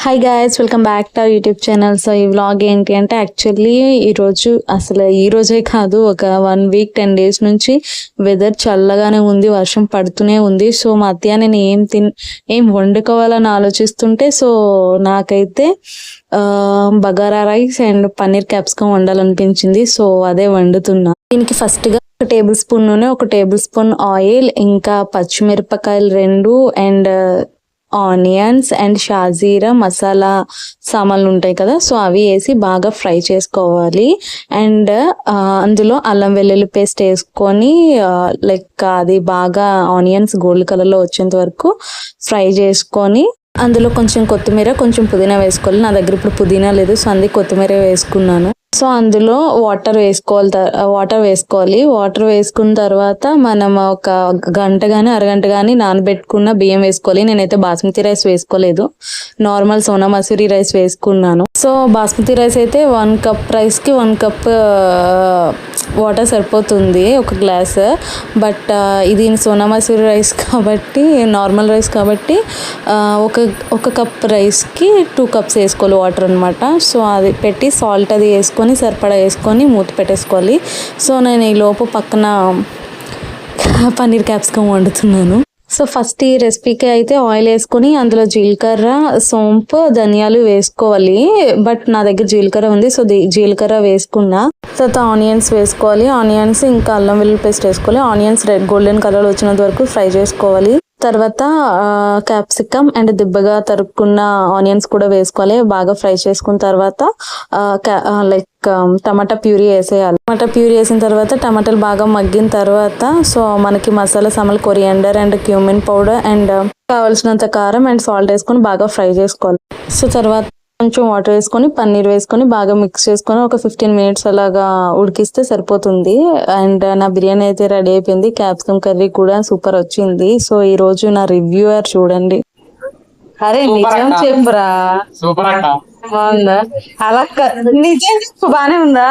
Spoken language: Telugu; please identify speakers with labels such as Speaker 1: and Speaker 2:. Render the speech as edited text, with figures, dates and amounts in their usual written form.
Speaker 1: Hi guys, welcome back to our YouTube channel. So ఈ వ్లాగ్ ఏంటి అంటే యాక్చువల్లీ ఈ రోజే కాదు, ఒక 1 వీక్ 10 డేస్ నుంచి వెదర్ చల్లగానే ఉంది, వర్షం పడుతూనే ఉంది. సో మధ్యాహ్నం ఏం వండుకోవాలని ఆలోచిస్తుంటే సో నాకైతే bagara rice and paneer capsicum వండాలనిపించింది. సో అదే వండుతున్నా. దీనికి ఫస్ట్గా 1 టేబుల్ స్పూన్ నూనె, 1 టేబుల్ స్పూన్ ఆయిల్, ఇంకా పచ్చిమిరపకాయలు 2 అండ్ ఆనియన్స్ అండ్ షాజీరా మసాలా సామాన్లు ఉంటాయి కదా, సో అవి వేసి బాగా ఫ్రై చేసుకోవాలి. అండ్ అందులో అల్లం వెల్లుల్లి పేస్ట్ వేసుకొని అది బాగా ఆనియన్స్ గోల్డ్ కలర్లో వచ్చేంత వరకు ఫ్రై చేసుకొని అందులో కొంచెం కొత్తిమీర, కొంచెం పుదీనా వేసుకోవాలి. నా దగ్గర ఇప్పుడు పుదీనా లేదు, సో అందుకే కొత్తిమీర వేసుకున్నాను. సో అందులో వాటర్ వేసుకోవాలి. వాటర్ వేసుకున్న తర్వాత మనం ఒక గంట కానీ అరగంట కానీ నానబెట్టుకున్న బియ్యం వేసుకోవాలి. నేనైతే బాస్మతి రైస్ వేసుకోలేదు, నార్మల్ సోనా మసూరి రైస్ వేసుకున్నాను. సో బాస్మతి రైస్ అయితే 1 కప్ రైస్కి 1 కప్ వాటర్ సరిపోతుంది, 1 గ్లాస్. బట్ ఇది సోనా మసూరి రైస్ కాబట్టి, నార్మల్ రైస్ కాబట్టి ఒక కప్ రైస్కి 2 కప్స్ వేసుకోవాలి వాటర్ అనమాట. సో అది పెట్టి సాల్ట్ అది వేసుకొని సరిపడా వేసుకొని మూత పెట్టేసుకోవాలి. సో నేను ఈ లోపు పక్కన పన్నీర్ క్యాప్సికమ్ వండుతున్నాను. సో ఫస్ట్ ఈ రెసిపీకి అయితే ఆయిల్ వేసుకొని అందులో జీలకర్ర, సోంపు, ధనియాలు వేసుకోవాలి. బట్ నా దగ్గర జీలకర్ర ఉంది, సో జీలకర్ర వేసుకున్నా. తర్వాత ఆనియన్స్ వేసుకోవాలి. ఆనియన్స్ ఇంకా అల్లం వెల్లుల్లి పేస్ట్ వేసుకోవాలి. ఆనియన్స్ రెడ్ గోల్డెన్ కలర్ వచ్చినంత వరకు ఫ్రై చేసుకోవాలి. తర్వాత క్యాప్సికమ్ అండ్ దిబ్బగా తరుక్కున్న ఆనియన్స్ కూడా వేసుకోవాలి. బాగా ఫ్రై చేసుకున్న తర్వాత టమాటా ప్యూరీ వేసేయాలి. టమాటా ప్యూరీ వేసిన తర్వాత టమాటాలు బాగా మగ్గిన తర్వాత సో మనకి మసాలా సామాన్లు coriander and cumin powder and కావాల్సినంత కారం అండ్ సాల్ట్ వేసుకొని బాగా ఫ్రై చేసుకోవాలి. సో తర్వాత కొంచెం వాటర్ వేసుకొని పన్నీర్ వేసుకొని బాగా మిక్స్ చేసుకొని ఒక 15 మినిట్స్ అలాగా ఉడికిస్తే సరిపోతుంది. అండ్ నా బిర్యానీ అయితే రెడీ అయిపోయింది. క్యాప్సికమ్ కర్రీ కూడా సూపర్ వచ్చింది. సో ఈ రోజు నా రివ్యూయర్ చూడండి.
Speaker 2: అరే నిజం చెప్పురా, బాగుందా? అలా నిజం చెప్పు, బానే ఉందా?